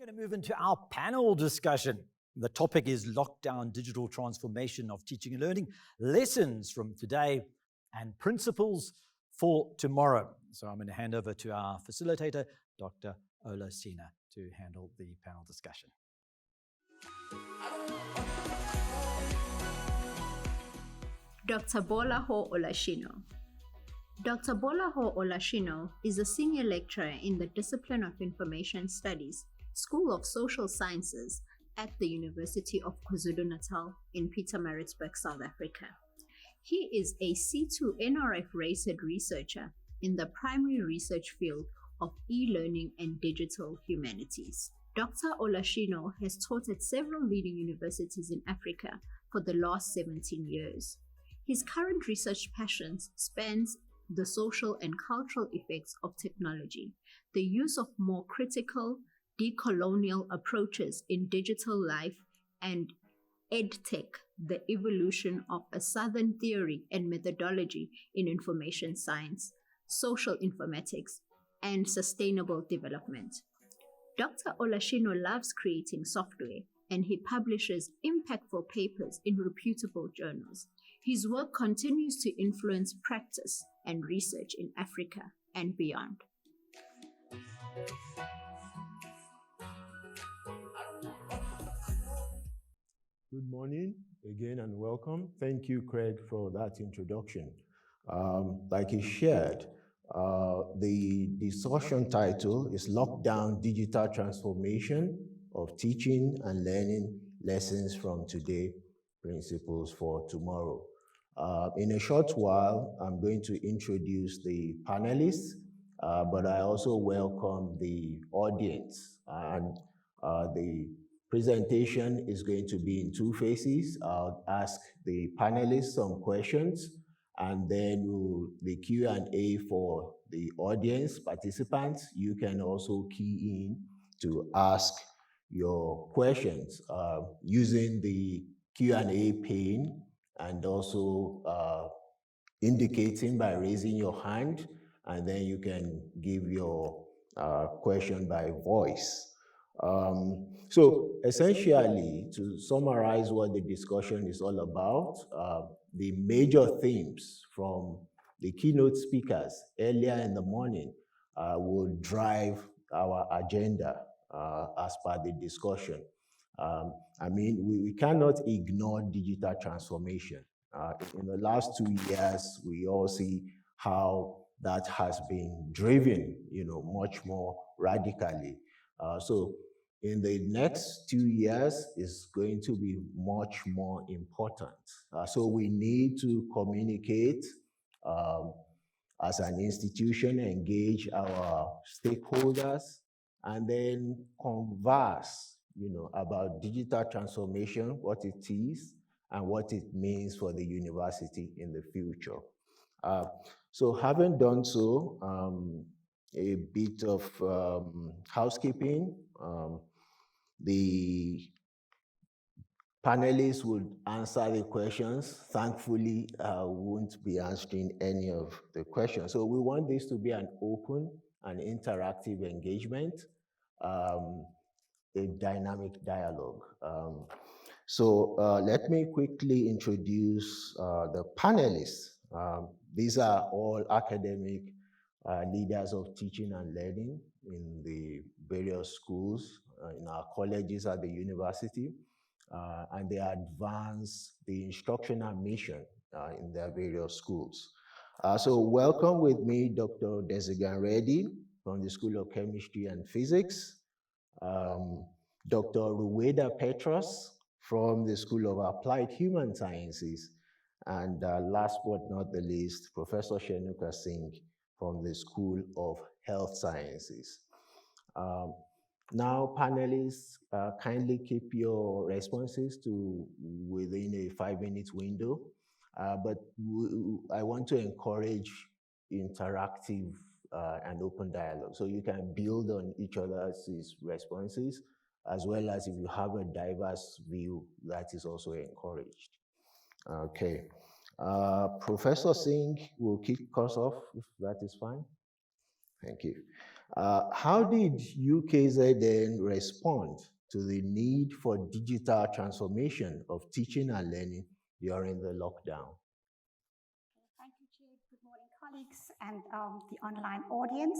going to move into our panel discussion. The topic is lockdown digital transformation of teaching and learning, lessons from today and principles for tomorrow. So I'm going to hand over to our facilitator, Dr. Olasina, to handle the panel discussion. Dr. Gbolahan Olasina. Dr. Gbolahan Olasina is a senior lecturer in the discipline of Information Studies, School of Social Sciences at the University of KwaZulu-Natal in Pietermaritzburg, South Africa. He is a C2 NRF-rated researcher in the primary research field of e-learning and digital humanities. Dr. Olasina has taught at several leading universities in Africa for the last 17 years. His current research passions spans the social and cultural effects of technology, the use of more critical, decolonial approaches in digital life, and EdTech, the evolution of a Southern theory and methodology in information science, social informatics, and sustainable development. Dr. Olasina loves creating software, and he publishes impactful papers in reputable journals. His work continues to influence practice and research in Africa and beyond. Good morning again and welcome. Thank you, Craig, for that introduction. Like he shared, the discussion title is Lockdown Digital Transformation of Teaching and Learning Lessons from Today, Principles for Tomorrow. In a short while, I'm going to introduce the panelists, but I also welcome the audience. And the presentation is going to be in two phases. I'll ask the panelists some questions, and then the Q&A for the audience participants. You can also key in to ask your questions using the Q&A pane, and also indicating by raising your hand, and then you can give your question by voice. So essentially, to summarize what the discussion is all about, the major themes from the keynote speakers earlier in the morning will drive our agenda as per the discussion. I mean, we cannot ignore digital transformation. In the last 2 years, we all see how that has been driven, much more radically. So in the next 2 years is going to be much more important. So we need to communicate as an institution, engage our stakeholders, and then converse, about digital transformation, what it is, and what it means for the university in the future. So having done so, a bit of housekeeping. The panelists would answer the questions. Thankfully, I won't be answering any of the questions. So we want this to be an open and interactive engagement, a dynamic dialogue. So let me quickly introduce the panelists. These are all academic leaders of teaching and learning in the various schools, in our colleges at the university, and they advance the instructional mission in their various schools. So welcome with me, Dr. Desigan Reddy from the School of Chemistry and Physics, Dr. Ruwayda Petrus from the School of Applied Human Sciences, and last but not the least, Professor Shenuka Singh from the School of Health Sciences. Now, panelists, kindly keep your responses to within a 5-minute window, but I want to encourage interactive and open dialogue. So you can build on each other's responses, as well as if you have a diverse view, that is also encouraged. Okay. Professor Singh will kick us off, if that is fine. Thank you. How did UKZN respond to the need for digital transformation of teaching and learning during the lockdown? Thank you, Chair. Good morning, colleagues and the online audience.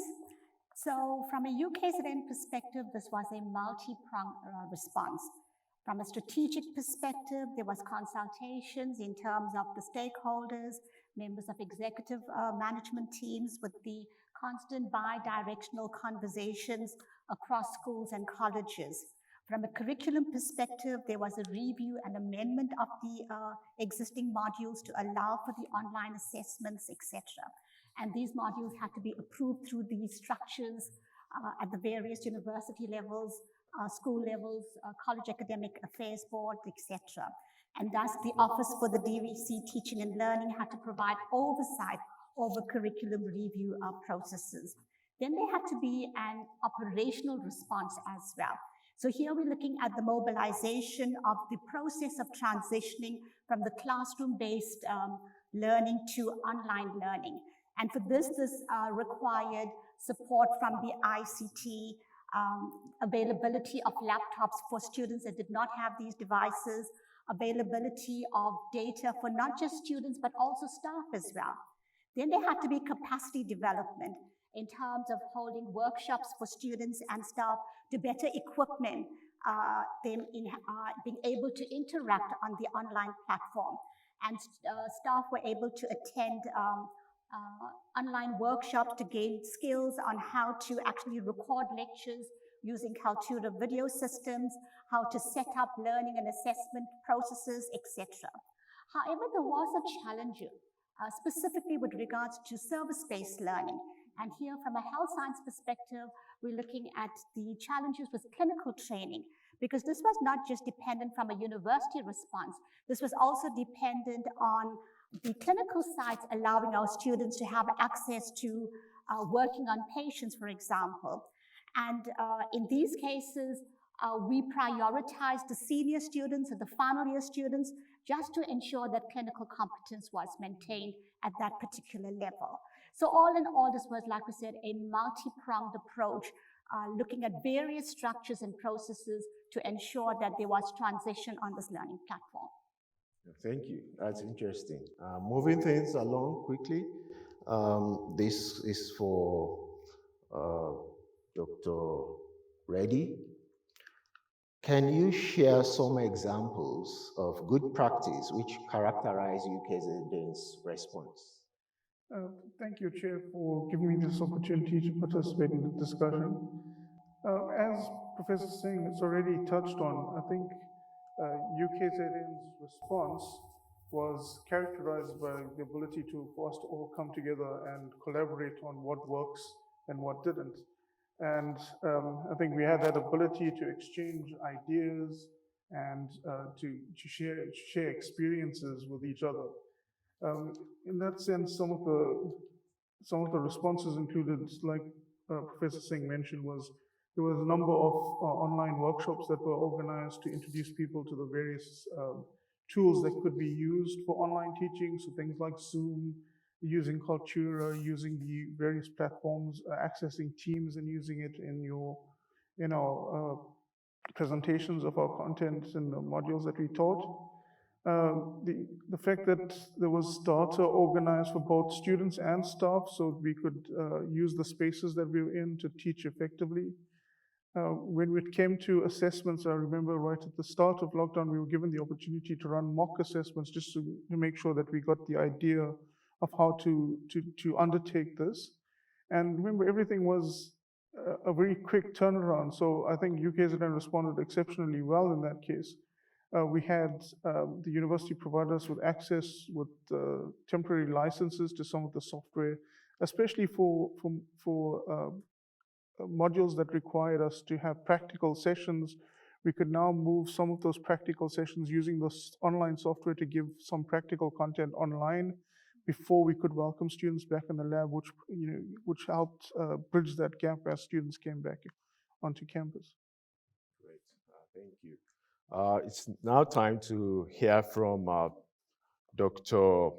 So from a UKZN perspective, this was a multi-pronged response. From a strategic perspective, there was consultations in terms of the stakeholders, members of executive management teams with the constant bi-directional conversations across schools and colleges. From a curriculum perspective, there was a review and amendment of the existing modules to allow for the online assessments, etc. And these modules had to be approved through these structures at the various university levels, school levels, college academic affairs board, etc. And thus the Office for the DVC Teaching and Learning had to provide oversight over curriculum review processes. Then there had to be an operational response as well. So here we're looking at the mobilization of the process of transitioning from the classroom-based learning to online learning. And for this required support from the ICT, availability of laptops for students that did not have these devices, availability of data for not just students, but also staff as well. Then there had to be capacity development in terms of holding workshops for students and staff to better equip them in being able to interact on the online platform. And staff were able to attend online workshops to gain skills on how to actually record lectures using Kaltura video systems, how to set up learning and assessment processes, etc. However, there was a challenge specifically with regards to service-based learning. And here, from a health science perspective, we're looking at the challenges with clinical training, because this was not just dependent from a university response, this was also dependent on the clinical sites allowing our students to have access to working on patients, for example. And in these cases, we prioritized the senior students and the final year students just to ensure that clinical competence was maintained at that particular level. So all in all, this was, like we said, a multi-pronged approach, looking at various structures and processes to ensure that there was transition on this learning platform. Thank you. That's interesting. Moving things along quickly, this is for Dr. Reddy. Can you share some examples of good practice which characterize UKZN's response? Thank you, Chair, for giving me this opportunity to participate in the discussion. As Professor Singh has already touched on, I think UKZN's response was characterized by the ability for us to all come together and collaborate on what works and what didn't. And I think we had that ability to exchange ideas and to share experiences with each other. In that sense, some of the responses included, like Professor Singh mentioned, there was a number of online workshops that were organized to introduce people to the various tools that could be used for online teaching. So things like Zoom, using Kaltura, using the various platforms, accessing Teams and using it in your, presentations of our content and the modules that we taught. The fact that there was data organized for both students and staff so we could use the spaces that we were in to teach effectively. When it came to assessments, I remember right at the start of lockdown, we were given the opportunity to run mock assessments just to make sure that we got the idea of how to undertake this. And remember, everything was a very quick turnaround. So I think UKZN responded exceptionally well in that case. We had the university provide us with access with temporary licenses to some of the software, especially for modules that required us to have practical sessions. We could now move some of those practical sessions using this online software to give some practical content online before we could welcome students back in the lab, which helped bridge that gap as students came back onto campus. Great, thank you. It's now time to hear from Dr.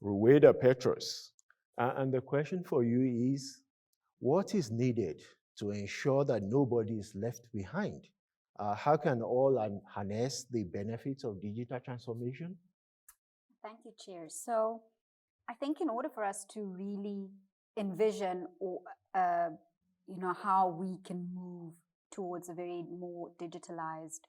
Ruwayda Petrus. And the question for you is, What is needed to ensure that nobody is left behind? How can all harness the benefits of digital transformation? Thank you, Chair. So I think in order for us to really envision or how we can move towards a very more digitalized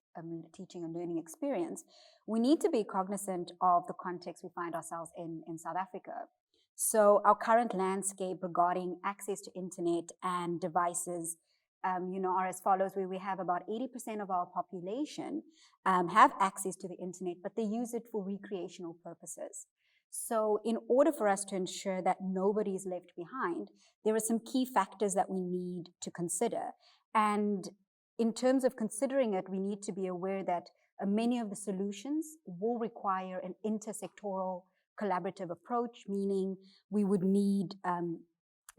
teaching and learning experience, we need to be cognizant of the context we find ourselves in South Africa. So our current landscape regarding access to internet and devices are as follows, where we have about 80% of our population have access to the internet, but they use it for recreational purposes. So in order for us to ensure that nobody is left behind, there are some key factors that we need to consider. And in terms of considering it, we need to be aware that many of the solutions will require an intersectoral collaborative approach, meaning we would need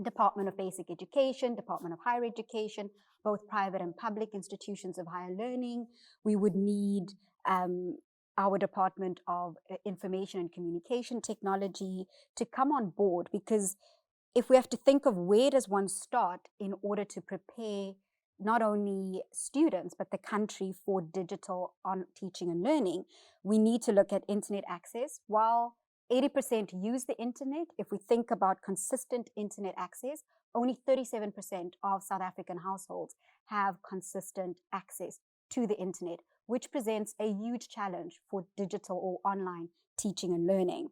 Department of Basic Education, Department of Higher Education, both private and public institutions of higher learning. We would need our Department of Information and Communication Technology to come on board, because if we have to think of where does one start in order to prepare not only students but the country for digital teaching and learning, we need to look at internet access. While 80% use the internet, if we think about consistent internet access, only 37% of South African households have consistent access to the internet, which presents a huge challenge for digital or online teaching and learning.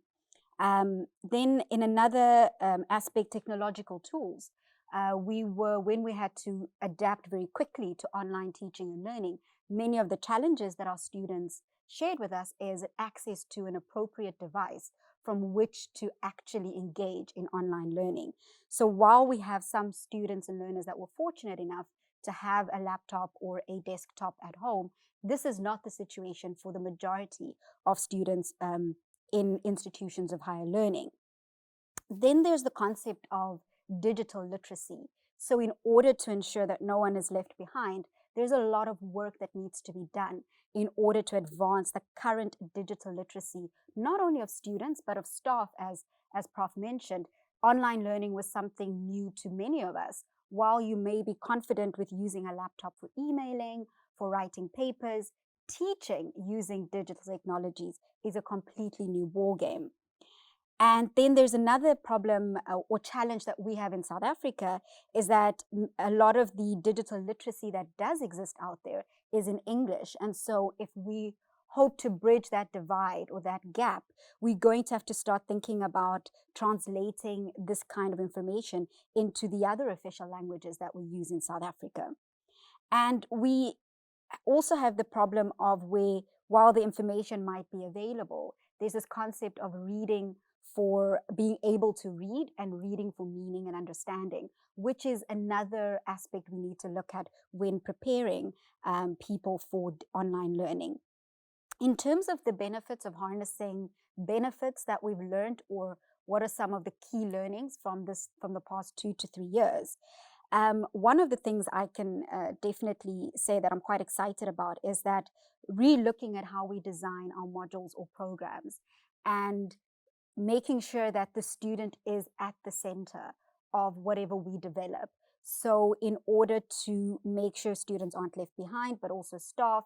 Then in another aspect, technological tools, when we had to adapt very quickly to online teaching and learning, many of the challenges that our students shared with us is access to an appropriate device from which to actually engage in online learning. So while we have some students and learners that were fortunate enough to have a laptop or a desktop at home, this is not the situation for the majority of students in institutions of higher learning. Then there's the concept of digital literacy. So in order to ensure that no one is left behind, there's a lot of work that needs to be done in order to advance the current digital literacy, not only of students, but of staff. As Prof mentioned, online learning was something new to many of us. While you may be confident with using a laptop for emailing, for writing papers, teaching using digital technologies is a completely new ballgame. And then there's another problem or challenge that we have in South Africa, is that a lot of the digital literacy that does exist out there is in English. And so if we hope to bridge that divide or that gap, we're going to have to start thinking about translating this kind of information into the other official languages that we use in South Africa. And we also have the problem of where, while the information might be available, there's this concept of reading for being able to read and reading for meaning and understanding, which is another aspect we need to look at when preparing people for online learning. In terms of the benefits of harnessing benefits that we've learned, or what are some of the key learnings from the past 2 to 3 years, one of the things I can definitely say that I'm quite excited about is that re-looking at how we design our modules or programs and making sure that the student is at the center of whatever we develop. So in order to make sure students aren't left behind, but also staff,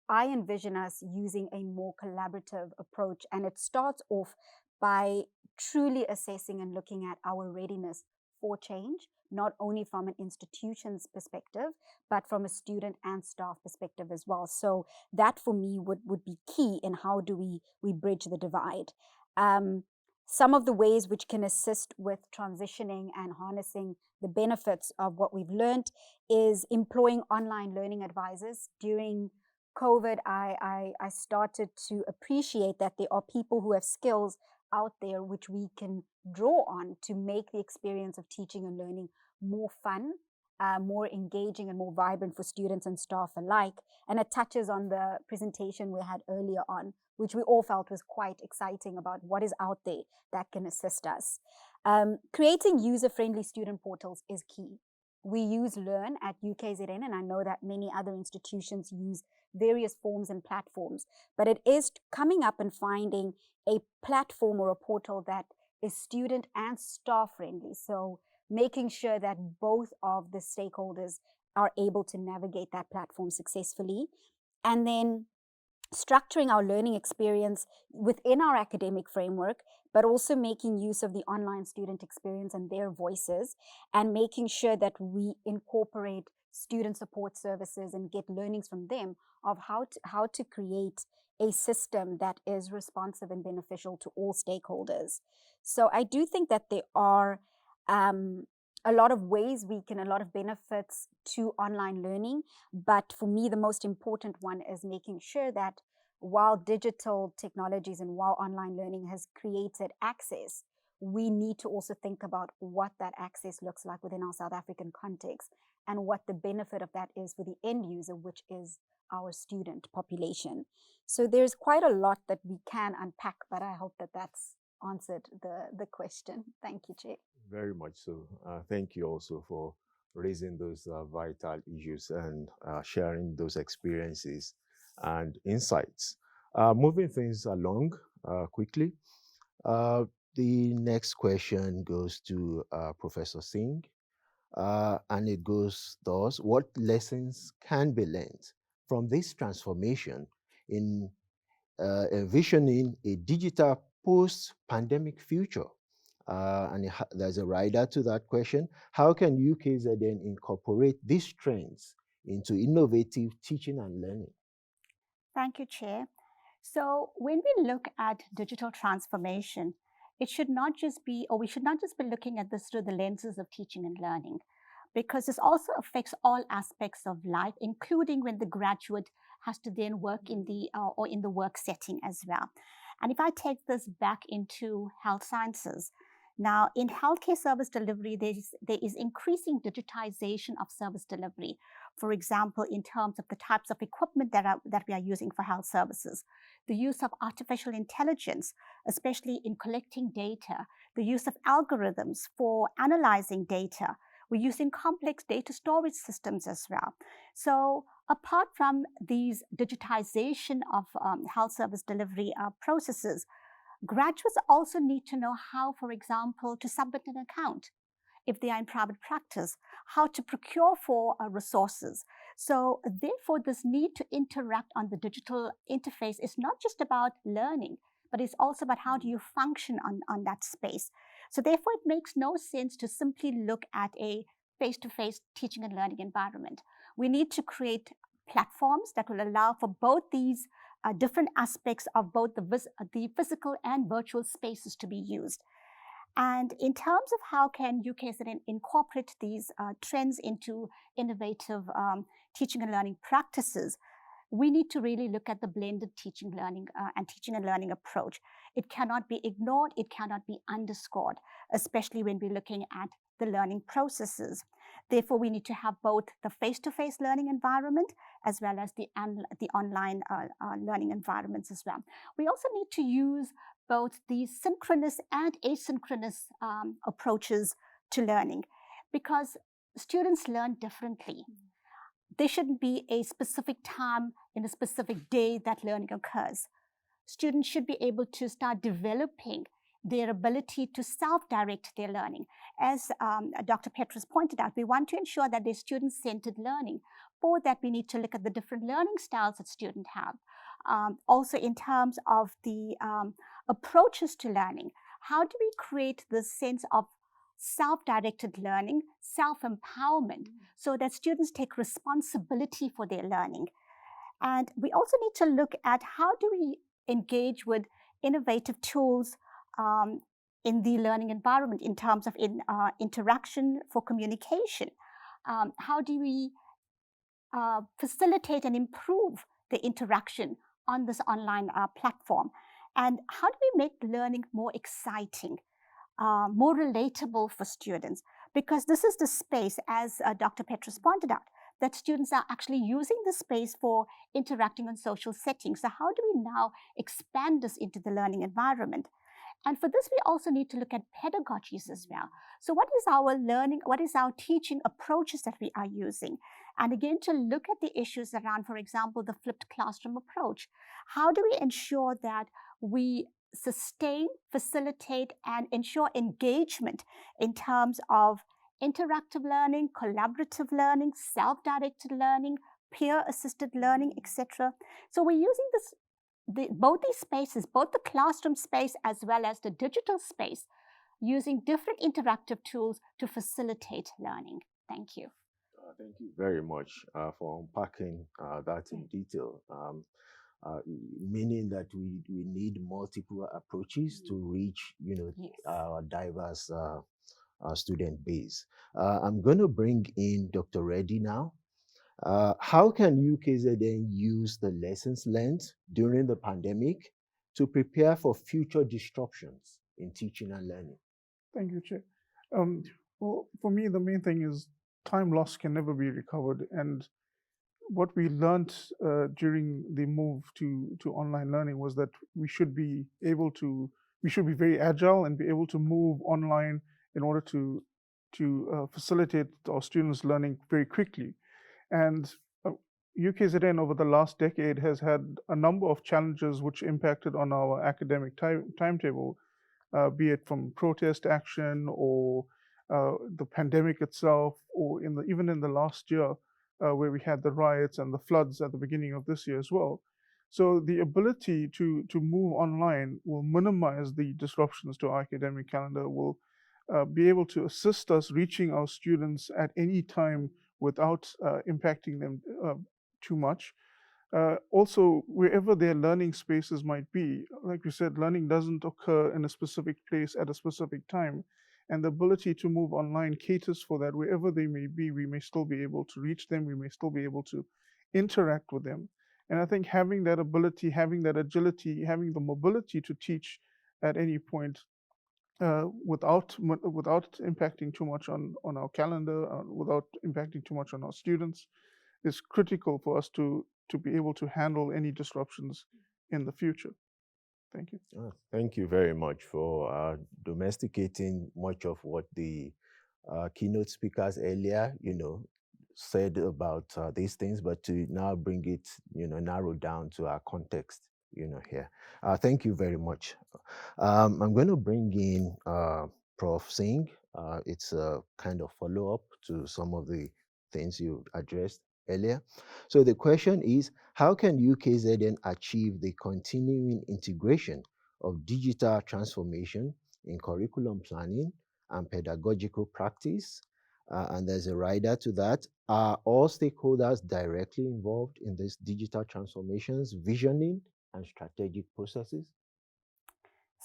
I envision us using a more collaborative approach. And it starts off by truly assessing and looking at our readiness for change, not only from an institution's perspective, but from a student and staff perspective as well. So that for me would be key in how do we bridge the divide. Some of the ways which can assist with transitioning and harnessing the benefits of what we've learned is employing online learning advisors. During COVID, I started to appreciate that there are people who have skills out there which we can draw on to make the experience of teaching and learning more fun, more engaging and more vibrant for students and staff alike. And it touches on the presentation we had earlier on, which we all felt was quite exciting about what is out there that can assist us. Creating user-friendly student portals is key. We use Learn at UKZN, and I know that many other institutions use various forms and platforms, but it is coming up and finding a platform or a portal that is student and staff friendly. So making sure that both of the stakeholders are able to navigate that platform successfully, and then structuring our learning experience within our academic framework, but also making use of the online student experience and their voices, and making sure that we incorporate student support services and get learnings from them of how to create a system that is responsive and beneficial to all stakeholders. So I do think that there are a lot of ways a lot of benefits to online learning. But for me, the most important one is making sure that while digital technologies and while online learning has created access, we need to also think about what that access looks like within our South African context and what the benefit of that is for the end user, which is our student population. So there's quite a lot that we can unpack, but I hope that that's answered the question. Thank you, Chair. Very much so. Thank you also for raising those vital issues and sharing those experiences and insights. Moving things along quickly, the next question goes to Professor Singh, and it goes thus: what lessons can be learned from this transformation in envisioning a digital post-pandemic future? And there's a rider to that question. How can UKZN incorporate these trends into innovative teaching and learning? Thank you, Chair. So when we look at digital transformation, it should not just be, or we should not just be looking at this through the lenses of teaching and learning, because this also affects all aspects of life, including when the graduate has to then work in the work setting as well. And if I take this back into health sciences, now in healthcare service delivery, there is increasing digitization of service delivery. For example, in terms of the types of equipment that we are using for health services, the use of artificial intelligence, especially in collecting data, the use of algorithms for analyzing data. We're using complex data storage systems as well. So apart from these digitization of health service delivery processes, graduates also need to know how, for example, to submit an account if they are in private practice, how to procure for resources. So therefore, this need to interact on the digital interface is not just about learning, but it's also about how do you function on that space. So therefore, it makes no sense to simply look at a face-to-face teaching and learning environment. We need to create platforms that will allow for both these different aspects of both the physical and virtual spaces to be used. And in terms of how can UKZN incorporate these trends into innovative teaching and learning practices, we need to really look at the blended teaching and learning approach. It cannot be ignored, it cannot be underscored, especially when we're looking at the learning processes. Therefore, we need to have both the face-to-face learning environment as well as the online learning environments as well. We also need to use both the synchronous and asynchronous approaches to learning, because students learn differently. There shouldn't be a specific time in a specific day that learning occurs. Students should be able to start developing their ability to self-direct their learning. As Dr. Petrus pointed out, we want to ensure that there's student-centered learning. For that, we need to look at the different learning styles that students have. Also in terms of the approaches to learning, how do we create this sense of self-directed learning, self-empowerment, so that students take responsibility for their learning? And we also need to look at how do we engage with innovative tools in the learning environment in terms of interaction for communication. How do we facilitate and improve the interaction on this online platform? And how do we make learning more exciting, more relatable for students? Because this is the space, as Dr. Petrus pointed out, that students are actually using the space for interacting on social settings. So how do we now expand this into the learning environment? And for this, we also need to look at pedagogies as well. So what is our learning, what is our teaching approaches that we are using? And again, to look at the issues around, for example, the flipped classroom approach. How do we ensure that we sustain, facilitate, and ensure engagement in terms of interactive learning, collaborative learning, self-directed learning, peer-assisted learning, etc. So we're using both these spaces, both the classroom space as well as the digital space, using different interactive tools to facilitate learning. Thank you. Thank you very much for unpacking that in detail. Meaning that we need multiple approaches to reach, Yes. our diverse student base. I'm going to bring in Dr. Reddy now. How can UKZN use the lessons learned during the pandemic to prepare for future disruptions in teaching and learning? Thank you, Chair. Well, for me, the main thing is time lost can never be recovered. And what we learned during the move to online learning was that we should be very agile and be able to move online in order to facilitate our students' learning very quickly. And UKZN over the last decade has had a number of challenges which impacted on our academic timetable, be it from protest action or the pandemic itself, or even in the last year, where we had the riots and the floods at the beginning of this year as well. So the ability to move online will minimize the disruptions to our academic calendar, will be able to assist us reaching our students at any time without impacting them too much. Also, wherever their learning spaces might be, like you said, learning doesn't occur in a specific place at a specific time. And the ability to move online caters for that. Wherever they may be, we may still be able to reach them. We may still be able to interact with them. And I think having that ability, having that agility, having the mobility to teach at any point without impacting too much on our calendar, without impacting too much on our students, is critical for us to be able to handle any disruptions in the future. Thank you. Thank you very much for domesticating much of what the keynote speakers earlier, said about these things, but to now bring it, narrow down to our context, here. Thank you very much. I'm going to bring in Prof. Singh. It's a kind of follow-up to some of the things you addressed earlier. So the question is, how can UKZN achieve the continuing integration of digital transformation in curriculum planning and pedagogical practice? And there's a rider to that. Are all stakeholders directly involved in these digital transformations, visioning, and strategic processes?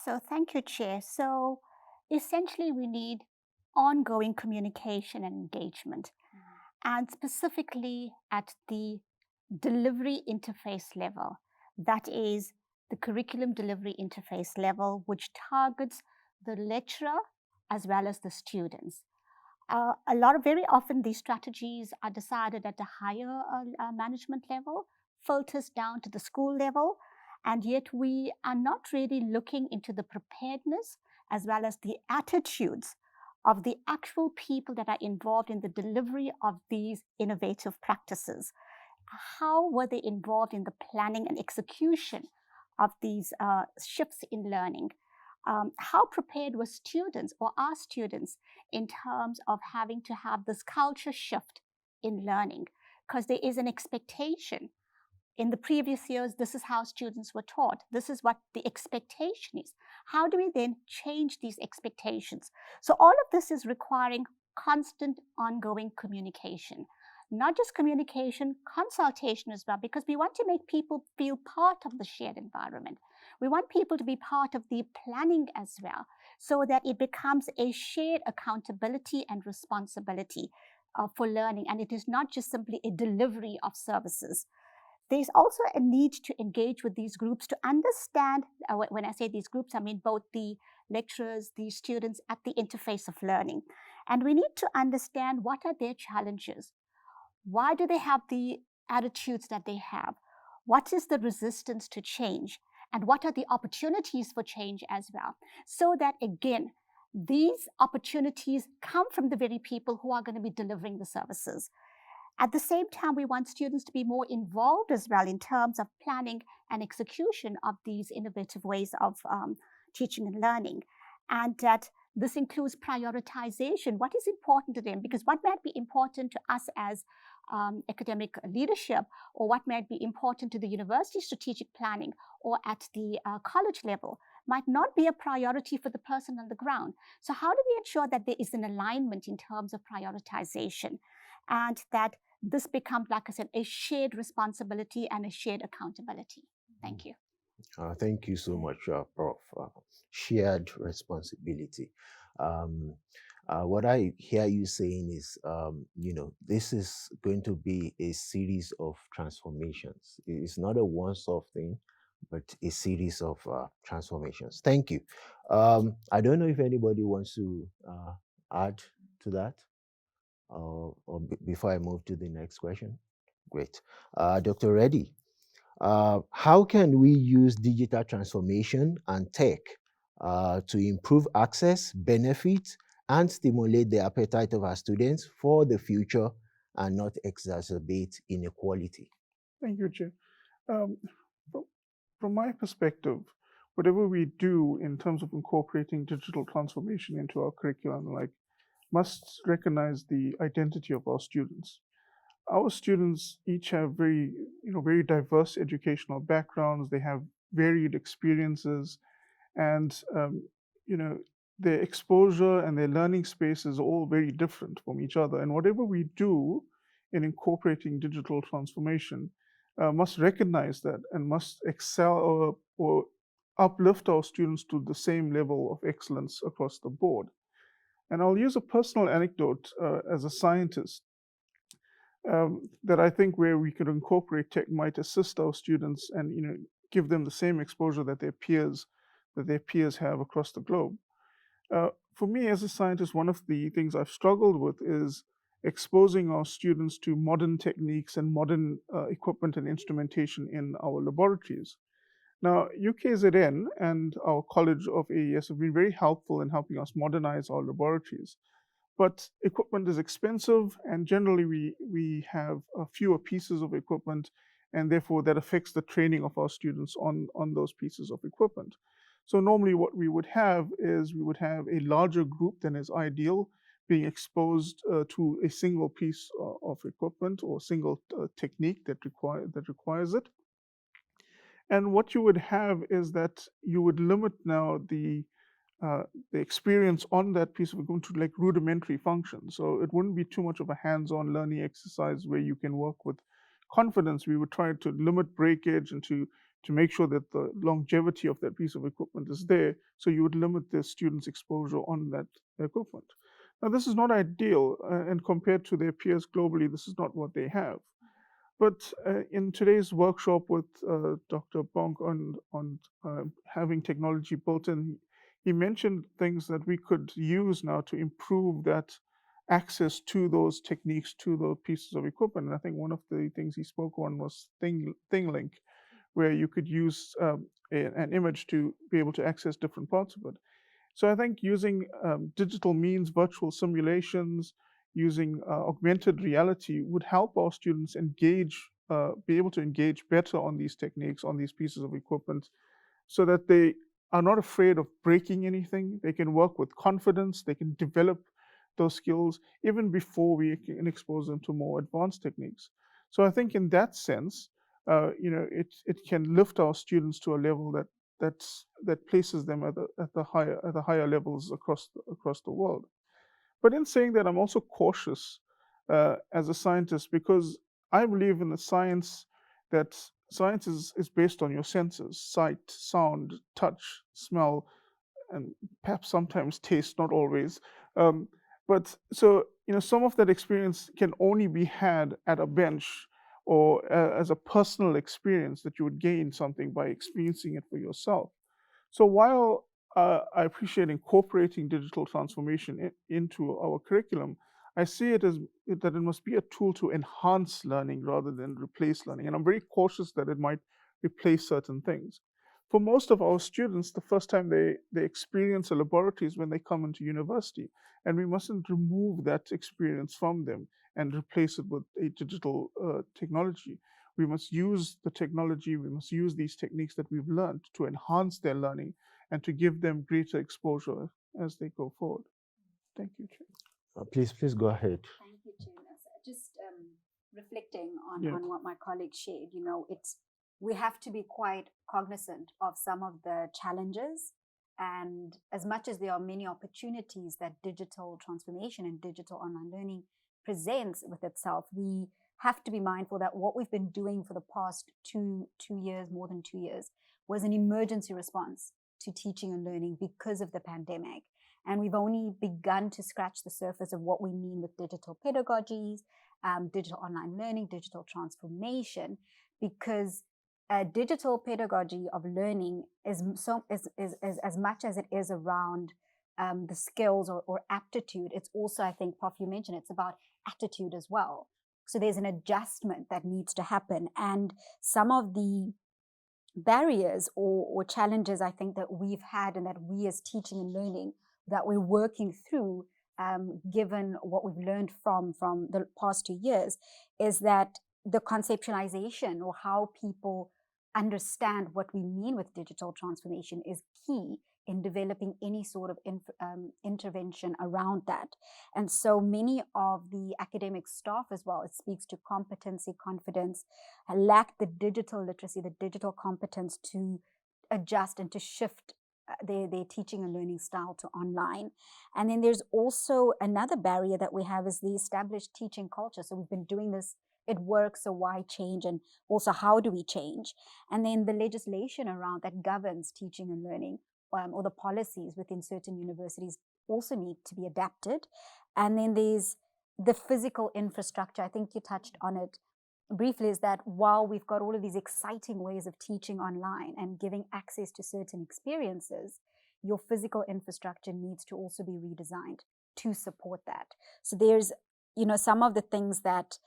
So thank you, Chair. So essentially, we need ongoing communication and engagement, and specifically at the delivery interface level. That is the curriculum delivery interface level, which targets the lecturer as well as the students. Very often these strategies are decided at a higher management level, filters down to the school level, and yet we are not really looking into the preparedness as well as the attitudes of the actual people that are involved in the delivery of these innovative practices. How were they involved in the planning and execution of these shifts in learning? How prepared were students or are students in terms of having to have this culture shift in learning? Because there is an expectation. In the previous years, this is how students were taught. This is what the expectation is. How do we then change these expectations? So all of this is requiring constant, ongoing communication. Not just communication, consultation as well, because we want to make people feel part of the shared environment. We want people to be part of the planning as well, so that it becomes a shared accountability and responsibility for learning, and it is not just simply a delivery of services. There's also a need to engage with these groups to understand, when I say these groups, I mean both the lecturers, the students at the interface of learning. And we need to understand what are their challenges. Why do they have the attitudes that they have? What is the resistance to change? And what are the opportunities for change as well? So that, again, these opportunities come from the very people who are going to be delivering the services. At the same time, we want students to be more involved as well in terms of planning and execution of these innovative ways of teaching and learning. And that This includes prioritization. What is important to them? Because what might be important to us as academic leadership, or what might be important to the university strategic planning or at the college level, might not be a priority for the person on the ground. So how do we ensure that there is an alignment in terms of prioritization, and that this becomes, like I said, a shared responsibility and a shared accountability? Thank you. Thank you so much, Prof. Shared responsibility. What I hear you saying is, this is going to be a series of transformations. It's not a once-off thing, but a series of transformations. Thank you. I don't know if anybody wants to add to that, before I move to the next question. Great. Dr. Reddy, how can we use digital transformation and tech to improve access, benefit, and stimulate the appetite of our students for the future and not exacerbate inequality? Thank you, Chair. From my perspective, whatever we do in terms of incorporating digital transformation into our curriculum, must recognize the identity of our students. Our students each have very diverse educational backgrounds. They have varied experiences, and their exposure and their learning space is all very different from each other. And whatever we do in incorporating digital transformation must recognize that and must excel or uplift our students to the same level of excellence across the board. And I'll use a personal anecdote as a scientist that I think where we could incorporate tech might assist our students and give them the same exposure that their peers have across the globe. For me as a scientist, one of the things I've struggled with is exposing our students to modern techniques and modern equipment and instrumentation in our laboratories. Now, UKZN and our College of AES have been very helpful in helping us modernize our laboratories. But equipment is expensive, and generally we have fewer pieces of equipment, and therefore that affects the training of our students on those pieces of equipment. So normally what we would have is we would have a larger group than is ideal being exposed to a single piece of equipment or single technique that requires it. And what you would have is that you would limit now the experience on that piece of equipment to like rudimentary functions. So it wouldn't be too much of a hands-on learning exercise where you can work with confidence. We would try to limit breakage and to make sure that the longevity of that piece of equipment is there. So you would limit the students' exposure on that equipment. Now, this is not ideal, and compared to their peers globally, this is not what they have. But in today's workshop with Dr. Bonk on having technology built in, he mentioned things that we could use now to improve that access to those techniques, to those pieces of equipment. And I think one of the things he spoke on was ThingLink, where you could use an image to be able to access different parts of it. So I think using digital means, virtual simulations, using augmented reality would help our students be able to engage better on these techniques, on these pieces of equipment, so that they are not afraid of breaking anything. They can work with confidence. They can develop those skills even before we can expose them to more advanced techniques. So I think in that sense, it can lift our students to a level that places them at the higher levels across the world. But in saying that, I'm also cautious as a scientist, because I believe in the science that science is based on your senses: sight, sound, touch, smell, and perhaps sometimes taste, not always. But so, some of that experience can only be had at a bench or as a personal experience that you would gain something by experiencing it for yourself. So while I appreciate incorporating digital transformation into our curriculum, I see it as that it must be a tool to enhance learning rather than replace learning. And I'm very cautious that it might replace certain things. For most of our students, the first time they experience a laboratory is when they come into university. And we mustn't remove that experience from them and replace it with a digital technology. We must use the technology, we must use these techniques that we've learned to enhance their learning and to give them greater exposure as they go forward. Thank you, Chair. Please go ahead. Thank you, Chair. Just reflecting Yeah. on what my colleague shared, we have to be quite cognizant of some of the challenges. And as much as there are many opportunities that digital transformation and digital online learning presents with itself, we have to be mindful that what we've been doing for the past two years, more than 2 years, was an emergency response to teaching and learning because of the pandemic. And we've only begun to scratch the surface of what we mean with digital pedagogies, digital online learning, digital transformation, because digital pedagogy of learning is as much as it is around the skills or aptitude. It's also, I think, Prof, you mentioned, it's about attitude as well. So there's an adjustment that needs to happen. And some of the barriers or challenges, I think, that we've had and that we as teaching and learning that we're working through, given what we've learned from the past 2 years, is that the conceptualization or how people understand what we mean with digital transformation is key in developing any sort of intervention around that. And so many of the academic staff as well, it speaks to competency, confidence, lack the digital literacy, the digital competence to adjust and to shift their teaching and learning style to online. And then there's also another barrier that we have is the established teaching culture. So we've been doing this, it works, so why change? And also, how do we change? And then the legislation around that governs teaching and learning, or the policies within certain universities also need to be adapted. And then there's the physical infrastructure. I think you touched on it briefly, is that while we've got all of these exciting ways of teaching online and giving access to certain experiences, your physical infrastructure needs to also be redesigned to support that. So there's, some of the things that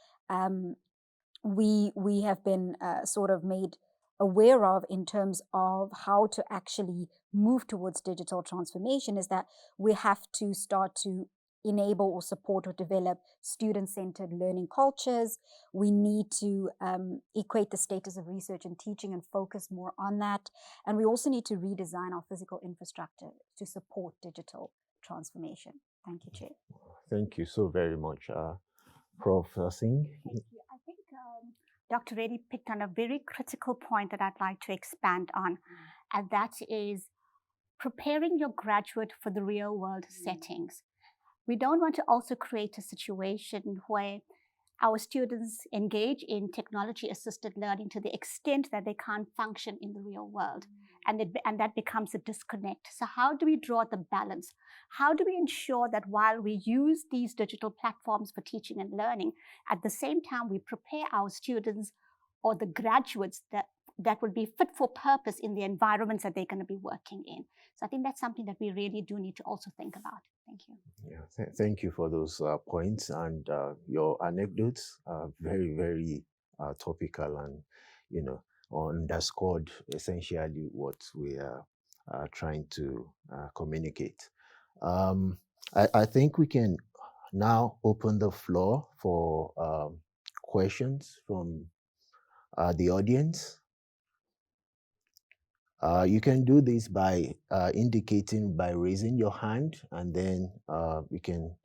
we have been sort of made aware of in terms of how to actually move towards digital transformation is that we have to start to enable or support or develop student-centered learning cultures. We need to equate the status of research and teaching and focus more on that. And we also need to redesign our physical infrastructure to support digital transformation. Thank you, Chair. Thank you so very much, Prof. Singh. Thank you. I think Dr. Reddy picked on a very critical point that I'd like to expand on, and that is preparing your graduate for the real world settings. We don't want to also create a situation where our students engage in technology-assisted learning to the extent that they can't function in the real world, and that becomes a disconnect. So how do we draw the balance? How do we ensure that while we use these digital platforms for teaching and learning, at the same time we prepare our students or the graduates that will be fit for purpose in the environments that they're going to be working in? So I think that's something that we really do need to also think about. Thank you. Yeah, thank you for those points, and your anecdotes are very, very topical and, underscored essentially what we are trying to communicate. I think we can now open the floor for questions from the audience. You can do this by indicating by raising your hand, and then we can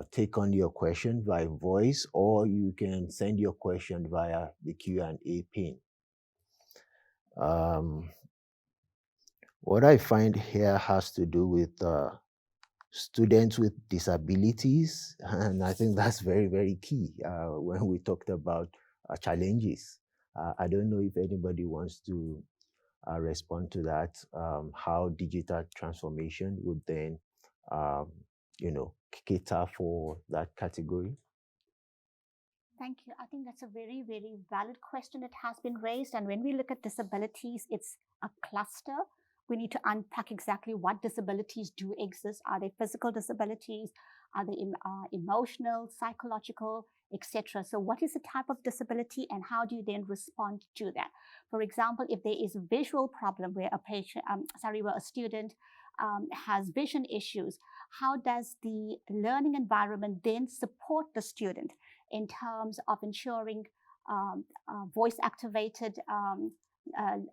take on your question by voice, or you can send your question via the Q&A pin. What I find here has to do with students with disabilities, and I think that's very, very key when we talked about challenges. I don't know if anybody wants to respond to that, how digital transformation would then, cater for that category. Thank you. I think that's a very, very valid question that has been raised. And when we look at disabilities, it's a cluster. We need to unpack exactly what disabilities do exist. Are they physical disabilities? Are they emotional, psychological, etc.? So what is the type of disability and how do you then respond to that? For example, if there is a visual problem where where a student has vision issues, how does the learning environment then support the student in terms of ensuring voice-activated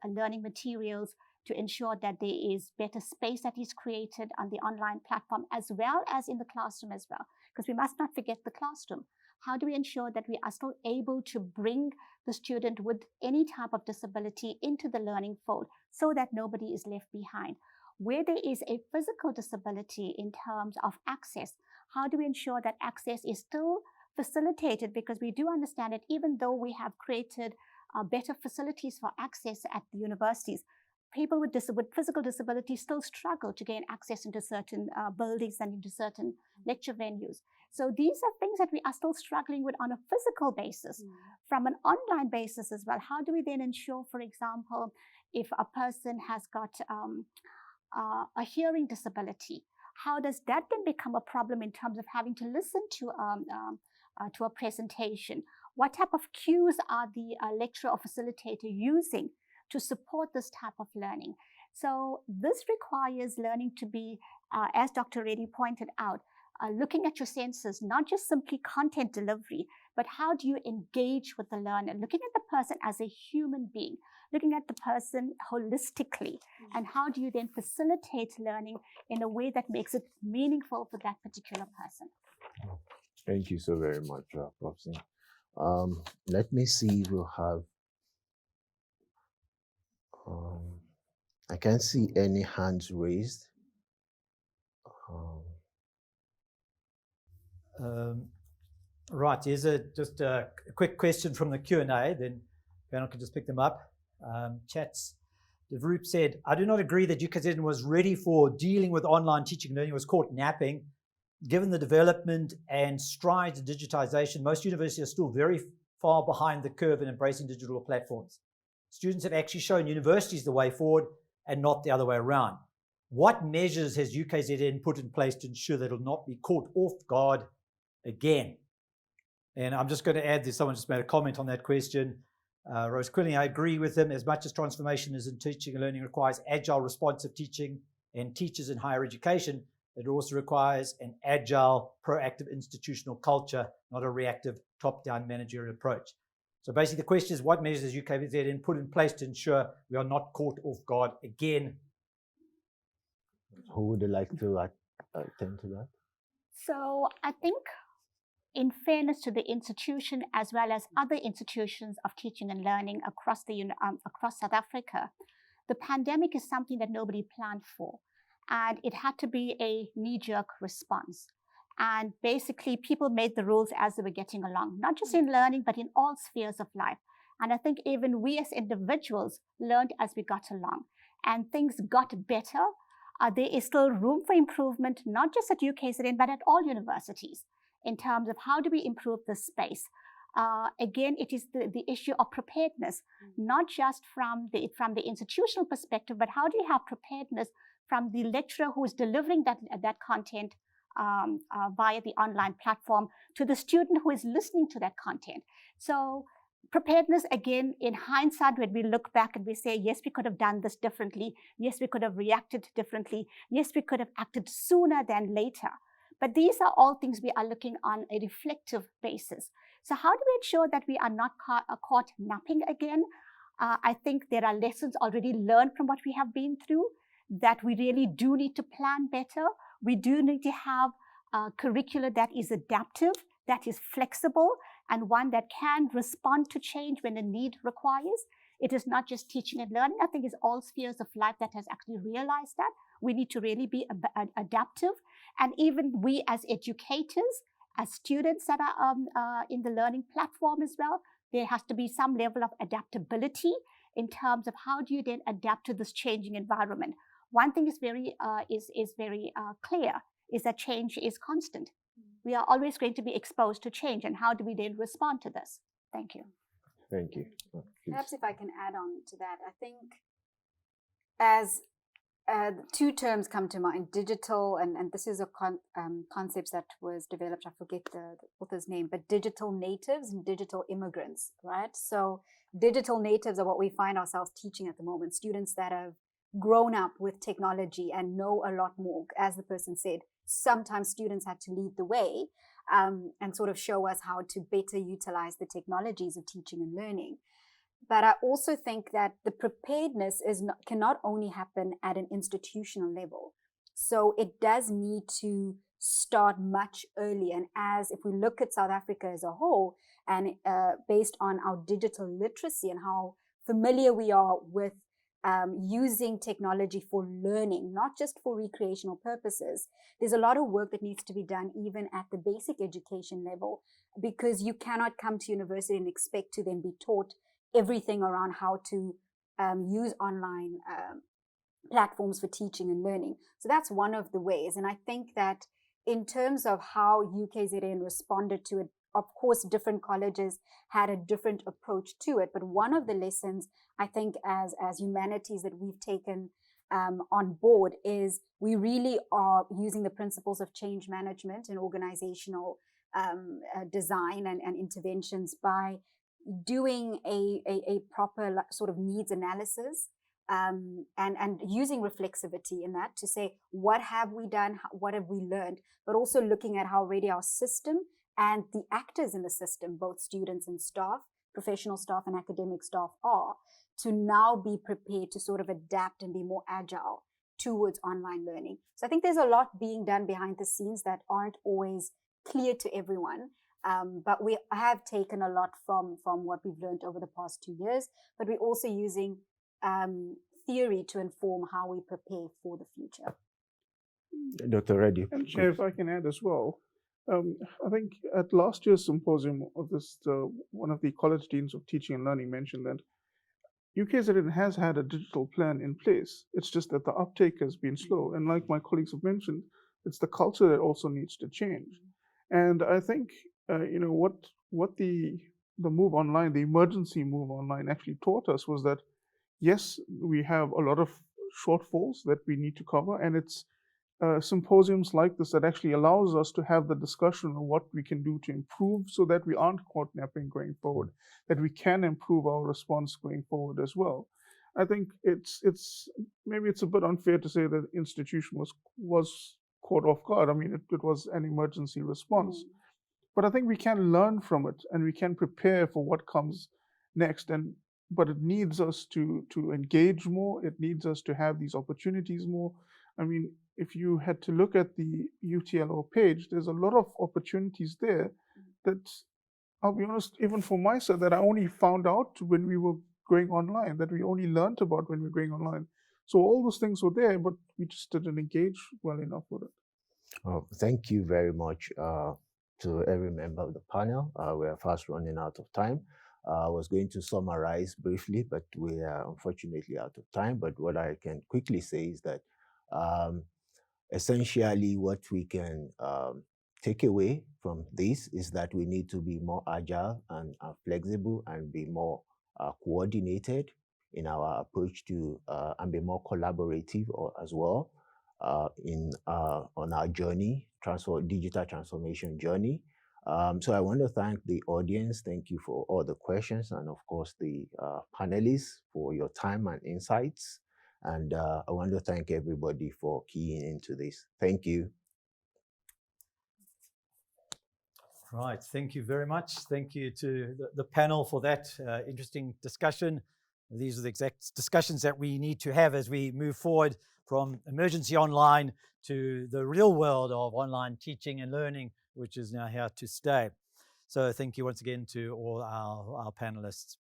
learning materials to ensure that there is better space that is created on the online platform as well as in the classroom as well, because we must not forget the classroom. How do we ensure that we are still able to bring the student with any type of disability into the learning fold so that nobody is left behind? Where there is a physical disability in terms of access, how do we ensure that access is still facilitated? Because we do understand that even though we have created better facilities for access at the universities, people with physical disabilities still struggle to gain access into certain buildings and into certain lecture venues. So these are things that we are still struggling with on a physical basis. From an online basis as well, how do we then ensure, for example, if a person has got a hearing disability, how does that then become a problem in terms of having to listen to a presentation? What type of cues are the lecturer or facilitator using to support this type of learning? So this requires learning to be, as Dr. Reddy pointed out, looking at your senses, not just simply content delivery, but how do you engage with the learner, looking at the person as a human being, looking at the person holistically, and how do you then facilitate learning in a way that makes it meaningful for that particular person? Thank you so very much, Prof. Singh. Let me see if we'll have, I can't see any hands raised. Right, here's just a quick question from the Q&A, then Bernard can just pick them up. Chats. Devroop said, I do not agree that UKZN was ready for dealing with online teaching and learning. It was caught napping. Given the development and strides in digitization, most universities are still very far behind the curve in embracing digital platforms. Students have actually shown universities the way forward and not the other way around. What measures has UKZN put in place to ensure that it will not be caught off guard again? And I'm just going to add this. Someone just made a comment on that question. Rose Quilling, I agree with him. As much as transformation is in teaching and learning requires agile, responsive teaching and teachers in higher education, it also requires an agile, proactive institutional culture, not a reactive, top-down managerial approach. So basically the question is, what measures has UKZN put in place to ensure we are not caught off guard again? Who would like to attend to that? So I think, in fairness to the institution as well as other institutions of teaching and learning across South Africa, the pandemic is something that nobody planned for. And it had to be a knee-jerk response. And basically, people made the rules as they were getting along, not just in learning, but in all spheres of life. And I think even we as individuals learned as we got along. And things got better. There is still room for improvement, not just at UKZN, but at all universities, in terms of how do we improve this space. Again, it is the issue of preparedness, not just from the institutional perspective, but how do you have preparedness from the lecturer who is delivering that content via the online platform to the student who is listening to that content. So preparedness, again, in hindsight, when we look back and we say, yes, we could have done this differently. Yes, we could have reacted differently. Yes, we could have acted sooner than later. But these are all things we are looking on a reflective basis. So how do we ensure that we are not caught napping again? I think there are lessons already learned from what we have been through, that we really do need to plan better. We do need to have a curricula that is adaptive, that is flexible, and one that can respond to change when the need requires. It is not just teaching and learning. I think it's all spheres of life that has actually realized that. We need to really be adaptive. And even we as educators, as students that are in the learning platform as well, there has to be some level of adaptability in terms of how do you then adapt to this changing environment. One thing is very clear, is that change is constant. We are always going to be exposed to change, and how do we then respond to this? Thank you. Thank you. Perhaps if I can add on to that, I think as two terms come to mind, digital, and this is a concept that was developed, I forget the author's name, but digital natives and digital immigrants, right? So digital natives are what we find ourselves teaching at the moment, students that have grown up with technology and know a lot more. As the person said, sometimes students had to lead the way and sort of show us how to better utilize the technologies of teaching and learning. But I also think that the preparedness cannot only happen at an institutional level. So it does need to start much earlier. And if we look at South Africa as a whole, and based on our digital literacy and how familiar we are with using technology for learning, not just for recreational purposes, there's a lot of work that needs to be done even at the basic education level, because you cannot come to university and expect to then be taught everything around how to use online platforms for teaching and learning. So that's one of the ways. And I think that in terms of how UKZN responded to it, of course, different colleges had a different approach to it. But one of the lessons I think as humanities that we've taken on board is we really are using the principles of change management and organizational design and interventions by doing a proper sort of needs analysis and using reflexivity in that to say, what have we done? What have we learned? But also looking at how already our system and the actors in the system, both students and staff, professional staff and academic staff, are to now be prepared to sort of adapt and be more agile towards online learning. So I think there's a lot being done behind the scenes that aren't always clear to everyone. But we have taken a lot from what we've learned over the past 2 years, but we're also using theory to inform how we prepare for the future. Dr. Reddy. And Chair, if I can add as well, I think at last year's symposium of this, one of the college deans of teaching and learning mentioned that UKZN has had a digital plan in place. It's just that the uptake has been slow. And like my colleagues have mentioned, it's the culture that also needs to change. And I think what the move online, the emergency move online actually taught us was that, yes, we have a lot of shortfalls that we need to cover, and it's symposiums like this that actually allows us to have the discussion on what we can do to improve so that we aren't caught napping going forward, that we can improve our response going forward as well. I think it's maybe it's a bit unfair to say that the institution was caught off guard. I mean, it was an emergency response. But I think we can learn from it and we can prepare for what comes next. But it needs us to engage more. It needs us to have these opportunities more. I mean, if you had to look at the UTLO page, there's a lot of opportunities there that, I'll be honest, even for myself, that I only found out when we were going online, that we only learned about when we were going online. So all those things were there, but we just didn't engage well enough with it. Oh, thank you very much to every member of the panel. We are fast running out of time. I was going to summarize briefly, but we are unfortunately out of time. But what I can quickly say is that essentially what we can take away from this is that we need to be more agile and flexible and be more coordinated in our approach to and be more collaborative as well on our journey, digital transformation journey. So I want to thank the audience. Thank you for all the questions, and of course the panelists for your time and insights. And I want to thank everybody for keying into this. Thank you. Right, thank you very much. Thank you to the panel for that interesting discussion. These are the exact discussions that we need to have as we move forward from emergency online to the real world of online teaching and learning, which is now here to stay. So thank you once again to all our panelists.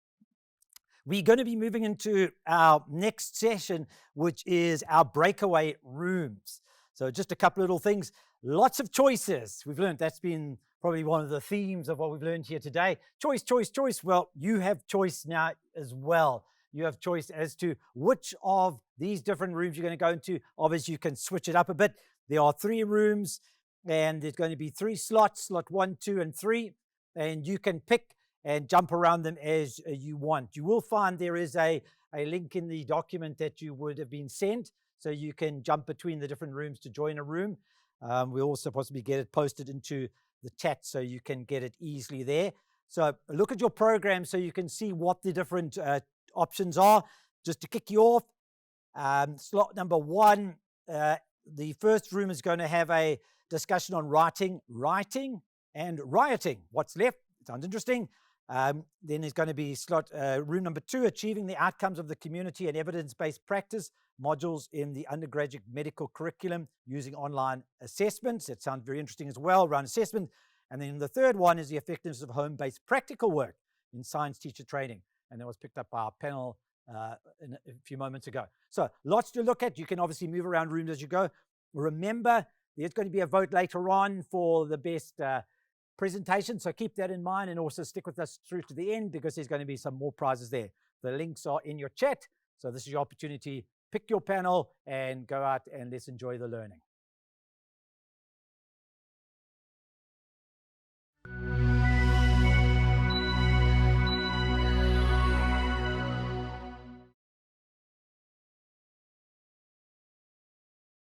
We're going to be moving into our next session, which is our breakaway rooms. So just a couple little things, lots of choices. We've learned that's been probably one of the themes of what we've learned here today. Choice, choice, choice. Well, you have choice now as well. You have choice as to which of these different rooms you're going to go into. Obviously, you can switch it up a bit. There are 3 rooms, and there's going to be 3 slots, slot 1, 2, and 3. And you can pick and jump around them as you want. You will find there is a link in the document that you would have been sent, so you can jump between the different rooms to join a room. We'll also possibly get it posted into the chat so you can get it easily there. So look at your program so you can see what the different options are. Just to kick you off, slot number 1, the first room is going to have a discussion on writing and rioting. What's left? Sounds interesting. Then there's going to be room number 2, achieving the outcomes of the community and evidence-based practice modules in the undergraduate medical curriculum using online assessments. That sounds very interesting as well, around assessment. And then the third one is the effectiveness of home-based practical work in science teacher training. And that was picked up by our panel in a few moments ago. So lots to look at. You can obviously move around rooms as you go. Remember, there's going to be a vote later on for the best presentation. So keep that in mind and also stick with us through to the end because there's going to be some more prizes there. The links are in your chat. So this is your opportunity. Pick your panel and go out and let's enjoy the learning.